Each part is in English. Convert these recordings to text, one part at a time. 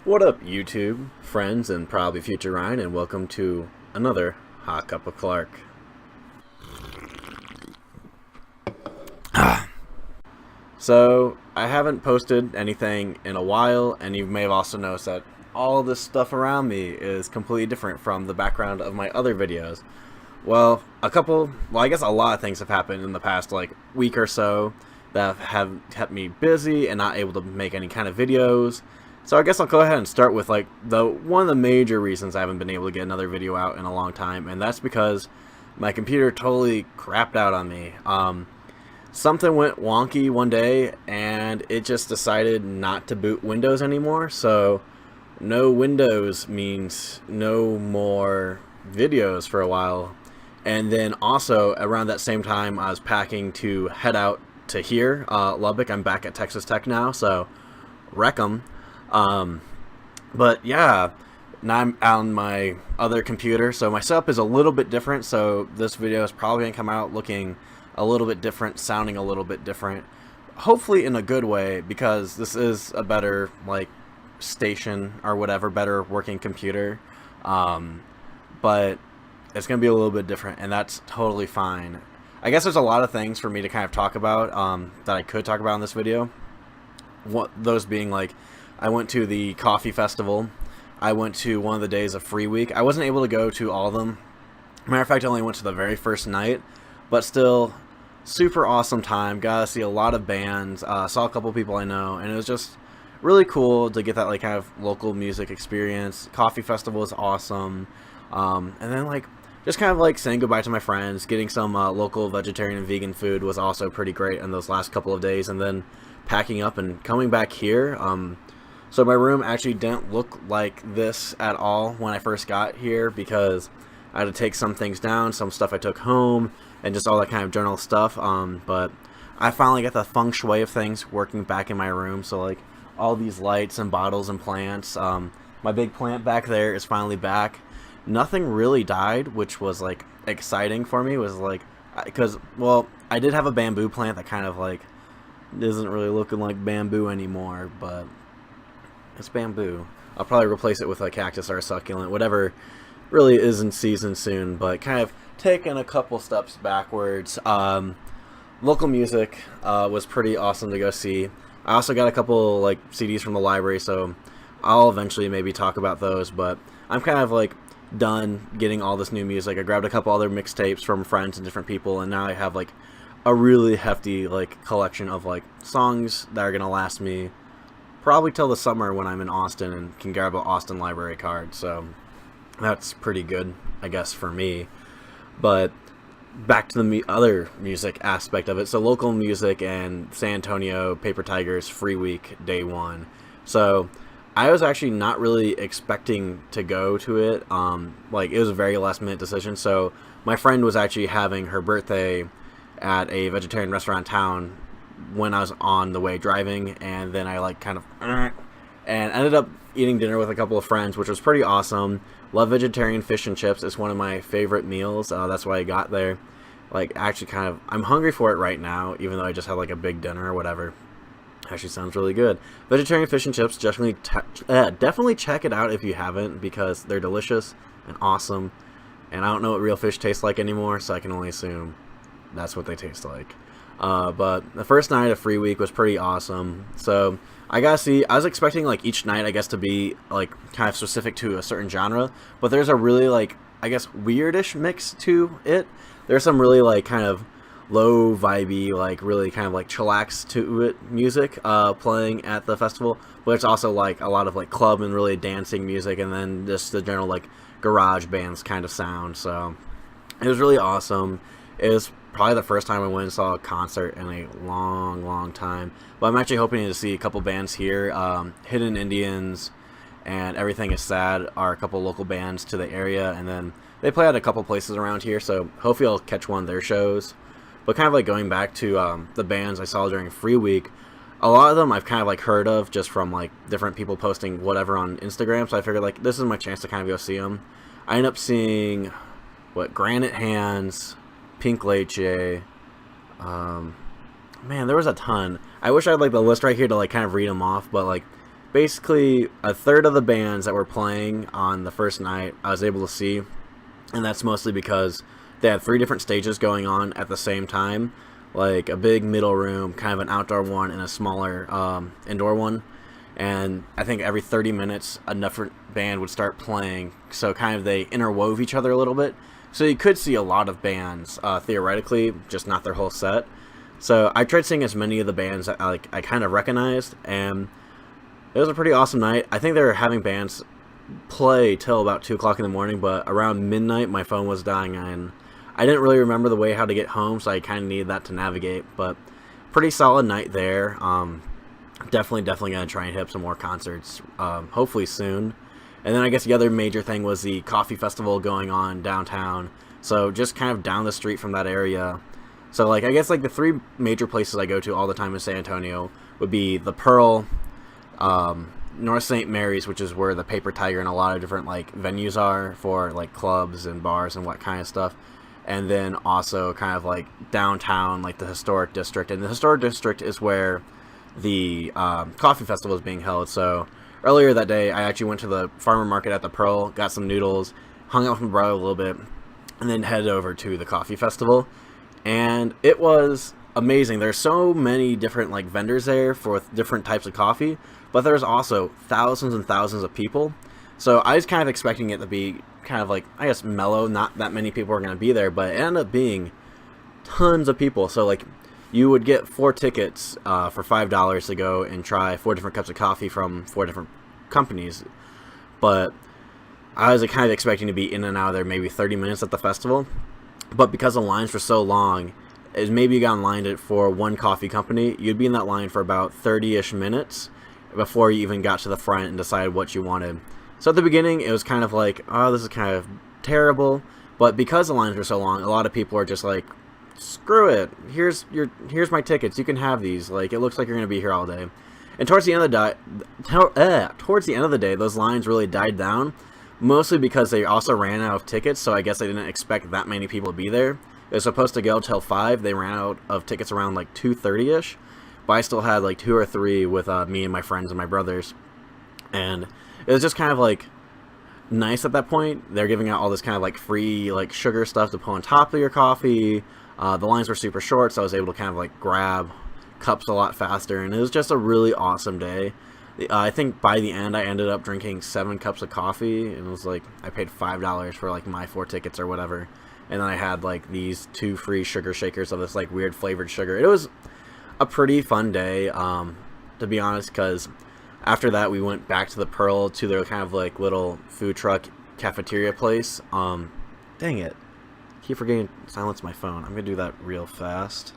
What up, YouTube, friends, and probably future Ryan, and welcome to another Hot Cup of Clark. So, I haven't posted anything in a while, and you may have also noticed that all this stuff around me is completely different from the background of my other videos. Well, I guess a lot of things have happened in the past, week or so that have kept me busy and not able to make any kind of videos. So I guess I'll go ahead and start with one of the major reasons I haven't been able to get another video out in a long time, and that's because my computer totally crapped out on me. Something went wonky one day, and it just decided not to boot Windows anymore. So no Windows means no more videos for a while. And then also around that same time, I was packing to head out to here, Lubbock. I'm back at Texas Tech now, so wreck 'em. But yeah, now I'm on my other computer, so my setup is a little bit different, so this video is probably gonna come out looking a little bit different, sounding a little bit different, hopefully in a good way, because this is a better station or whatever, better working computer. But it's gonna be a little bit different, and that's totally fine. I guess there's a lot of things for me to kind of talk about that I could talk about in this video. Those being I went to the coffee festival. I went to one of the days of Free Week. I wasn't able to go to all of them. Matter of fact, I only went to the very first night, but still, super awesome time. Got to see a lot of bands. Saw a couple people I know, and it was just really cool to get that kind of local music experience. Coffee festival was awesome, and then just kind of saying goodbye to my friends. Getting some local vegetarian and vegan food was also pretty great in those last couple of days, and then packing up and coming back here. So my room actually didn't look like this at all when I first got here, because I had to take some things down, some stuff I took home, and just all that kind of general stuff. But I finally got the feng shui of things working back in my room. So all these lights and bottles and plants. My big plant back there is finally back. Nothing really died, which was exciting for me. Was because I did have a bamboo plant that kind of isn't really looking like bamboo anymore, but it's bamboo. I'll probably replace it with a cactus or a succulent, whatever really is in season soon, but kind of taking a couple steps backwards. Local music was pretty awesome to go see. I also got a couple CDs from the library, so I'll eventually maybe talk about those, but I'm kind of done getting all this new music. I grabbed a couple other mixtapes from friends and different people, and now I have a really hefty collection of songs that are gonna last me probably till the summer when I'm in Austin and can grab an Austin library card. So that's pretty good, I guess, for me. But back to the other music aspect of it. So local music and San Antonio Paper Tigers Free Week Day 1. So I was actually not really expecting to go to it. It was a very last minute decision. So my friend was actually having her birthday at a vegetarian restaurant in town when I was on the way driving, and then I and ended up eating dinner with a couple of friends, which was pretty awesome. Love vegetarian fish and chips. It's one of my favorite meals. That's why I got there. Actually I'm hungry for it right now, even though I just had a big dinner or whatever. Actually sounds really good. Vegetarian fish and chips, definitely check it out if you haven't, because they're delicious and awesome, and I don't know what real fish tastes like anymore, so I can only assume that's what they taste like. But the first night of Free Week was pretty awesome. So I was expecting each night, I guess, to be kind of specific to a certain genre, but there's a really I guess weirdish mix to it. There's some really kind of low vibey, really kind of chillax to it music playing at the festival, but it's also a lot of club and really dancing music, and then just the general garage bands kind of sound. So it was really awesome. It was probably the first time I went and saw a concert in a long time, but I'm actually hoping to see a couple bands here. Hidden Indians and Everything Is Sad are a couple local bands to the area, and then they play at a couple places around here, so hopefully I'll catch one of their shows. But kind of going back to the bands I saw during Free Week, a lot of them I've kind of heard of just from different people posting whatever on Instagram, so I figured this is my chance to kind of go see them. I ended up seeing Granite Hands, Pink Leche, man, there was a ton. I wish I had the list right here to kind of read them off, but basically a third of the bands that were playing on the first night I was able to see, and that's mostly because they had 3 different stages going on at the same time, like a big middle room, kind of an outdoor one, and a smaller indoor one. And I think every 30 minutes a different band would start playing, so kind of they interwove each other a little bit. So you could see a lot of bands, theoretically, just not their whole set. So I tried seeing as many of the bands that I kind of recognized, and it was a pretty awesome night. I think they were having bands play till about 2 o'clock in the morning, but around midnight my phone was dying, and I didn't really remember the way how to get home, so I kind of needed that to navigate. But pretty solid night there. Definitely going to try and hit up some more concerts, hopefully soon. And then I guess the other major thing was the coffee festival going on downtown, so just kind of down the street from that area. So like I guess like the 3 major places I go to all the time in San Antonio would be the Pearl, North St. Mary's, which is where the Paper Tiger and a lot of different like venues are for like clubs and bars and what kind of stuff, and then also kind of like downtown, like the Historic District. And the Historic District is where the coffee festival is being held. So earlier that day I actually went to the farmer market at the Pearl, got some noodles, hung out with my brother a little bit, and then headed over to the coffee festival. And it was amazing. There's so many different like vendors there for different types of coffee, but there's also thousands and thousands of people. So I was kind of expecting it to be kind of like, I guess, mellow, not that many people are going to be there, but it ended up being tons of people. So like you would get 4 tickets for $5 to go and try 4 different cups of coffee from 4 different companies. But I was kind of expecting to be in and out of there maybe 30 minutes at the festival. But because the lines were so long, is maybe you got in line for one coffee company, you'd be in that line for about 30-ish minutes before you even got to the front and decided what you wanted. So at the beginning, it was kind of like, oh, this is kind of terrible. But because the lines were so long, a lot of people are just like, screw it, here's my tickets, you can have these, like it looks like you're gonna be here all day. And towards the end of the day those lines really died down, mostly because they also ran out of tickets. So I guess they didn't expect that many people to be there. It was supposed to go till 5. They ran out of tickets around like 2:30ish, but I still had like 2 or 3 with me and my friends and my brothers, and it was just kind of like nice at that point. They're giving out all this kind of like free like sugar stuff to put on top of your coffee. The lines were super short, so I was able to kind of like grab cups a lot faster, and it was just a really awesome day. I think by the end I ended up drinking 7 cups of coffee, and it was like I paid $5 for like my 4 tickets or whatever, and then I had like these 2 free sugar shakers of this like weird flavored sugar. It was a pretty fun day, to be honest, because after that we went back to the Pearl to their kind of like little food truck cafeteria place. Dang it, keep forgetting to silence my phone. I'm gonna do that real fast.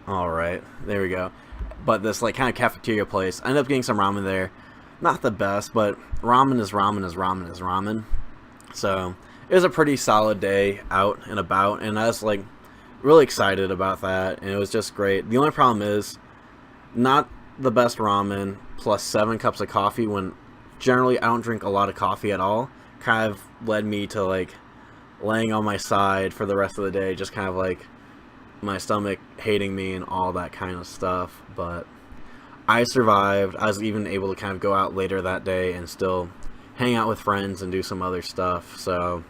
Alright, there we go. But this like kind of cafeteria place, I ended up getting some ramen there. Not the best, but ramen is ramen is ramen is ramen. So it was a pretty solid day out and about, and I was like really excited about that, and it was just great. The only problem is not the best ramen plus 7 cups of coffee, when generally I don't drink a lot of coffee at all, kind of led me to like laying on my side for the rest of the day, just kind of like my stomach hating me and all that kind of stuff. But I survived. I was even able to kind of go out later that day and still hang out with friends and do some other stuff. So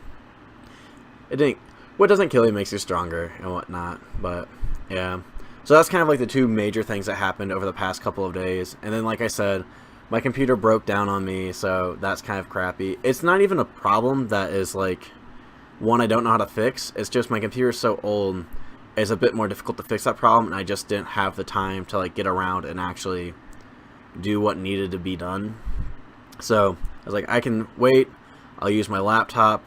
it didn't, what doesn't kill you makes you stronger and whatnot. But yeah, so that's kind of like the 2 major things that happened over the past couple of days. And then like I said, my computer broke down on me, so that's kind of crappy. It's not even a problem that is like one I don't know how to fix. It's just my computer is so old, it's a bit more difficult to fix that problem, and I just didn't have the time to like get around and actually do what needed to be done. So I was like, I can wait, I'll use my laptop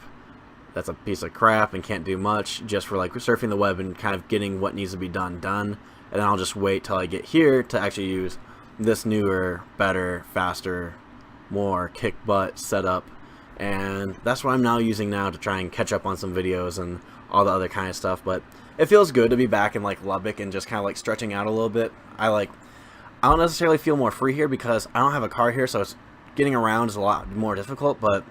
that's a piece of crap and can't do much, just for like surfing the web and kind of getting what needs to be done, and then I'll just wait till I get here to actually use this newer, better, faster, more kick butt setup. And that's what I'm now using now to try and catch up on some videos and all the other kind of stuff. But it feels good to be back in like Lubbock and just kind of like stretching out a little bit. I don't necessarily feel more free here because I don't have a car here, so it's getting around is a lot more difficult, but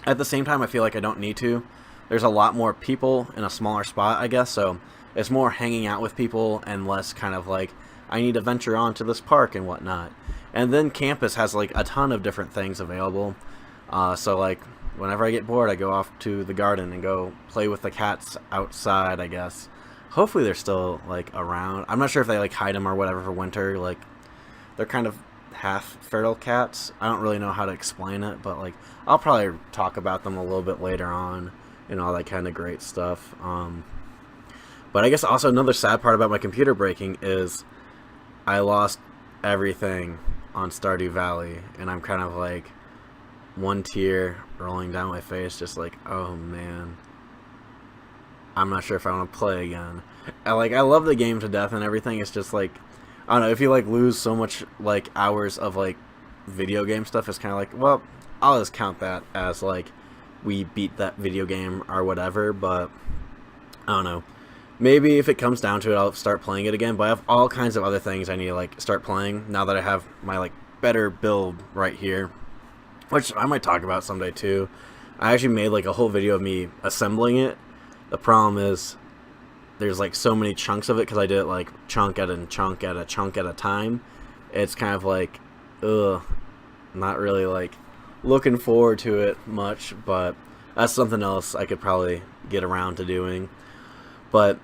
at the same time I feel like I don't need to. There's a lot more people in a smaller spot, I guess, so it's more hanging out with people and less kind of like I need to venture on to this park and whatnot. And then campus has like a ton of different things available. So like whenever I get bored, I go off to the garden and go play with the cats outside, I guess. Hopefully they're still like around. I'm not sure if they like hide them or whatever for winter. Like they're kind of half feral cats. I don't really know how to explain it, but like I'll probably talk about them a little bit later on and all that kind of great stuff. But I guess also another sad part about my computer breaking is I lost everything on Stardew Valley, and I'm kind of like one tear rolling down my face, just like, oh man, I'm not sure if I want to play again. I love the game to death and everything. It's just like, I don't know, if you like lose so much like hours of like video game stuff, it's kind of like, well, I'll just count that as like we beat that video game or whatever. But I don't know, maybe if it comes down to it, I'll start playing it again. But I have all kinds of other things I need to like start playing now that I have my like better build right here, which I might talk about someday too. I actually made like a whole video of me assembling it. The problem is there's like so many chunks of it because I did it like chunk at a chunk at a chunk at a time. It's kind of like, ugh, not really like looking forward to it much, but that's something else I could probably get around to doing. But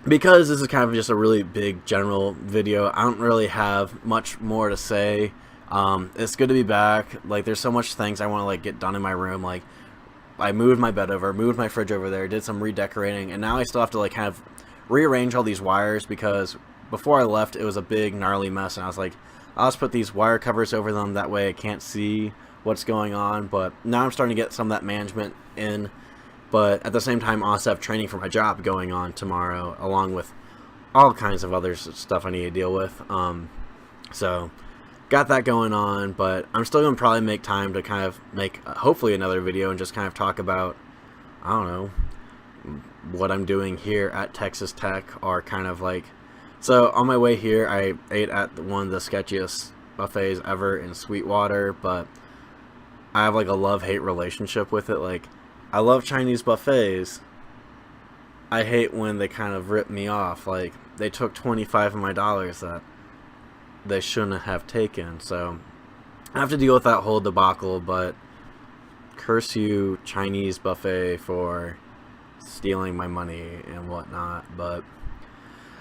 because this is kind of just a really big general video, I don't really have much more to say. It's good to be back. Like there's so much things I want to like get done in my room. Like I moved my bed over, moved my fridge over there, did some redecorating, and now I still have to like kind of rearrange all these wires because before I left it was a big gnarly mess, and I was like, I'll just put these wire covers over them, that way I can't see what's going on. But now I'm starting to get some of that management in, but at the same time I also have training for my job going on tomorrow, along with all kinds of other stuff I need to deal with. So got that going on, but I'm still going to probably make time to kind of make hopefully another video and just kind of talk about, I don't know, what I'm doing here at Texas Tech, or kind of like, so on my way here I ate at one of the sketchiest buffets ever in Sweetwater, but I have like a love-hate relationship with it. Like I love Chinese buffets, I hate when they kind of rip me off. Like they took 25 of my dollars that they shouldn't have taken, so I have to deal with that whole debacle. But curse you, Chinese buffet, for stealing my money and whatnot. But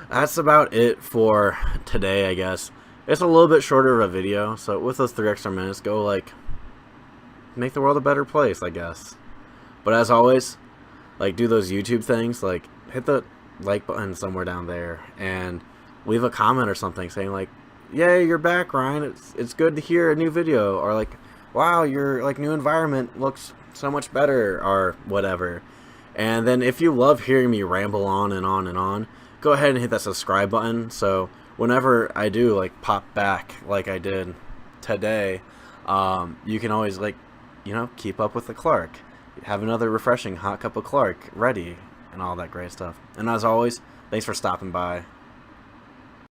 that's about it for today, I guess. It's a little bit shorter of a video, so with those 3 extra minutes, go like make the world a better place, I guess. But as always, like do those YouTube things, like hit the like button somewhere down there and leave a comment or something saying like, yay, you're back, Ryan. It's good to hear a new video, or like, wow, your like new environment looks so much better, or whatever. And then if you love hearing me ramble on and on and on, go ahead and hit that subscribe button, so whenever I do like pop back like I did today, you can always like, you know, keep up with the Clark, have another refreshing hot cup of Clark ready, and all that great stuff. And as always, thanks for stopping by.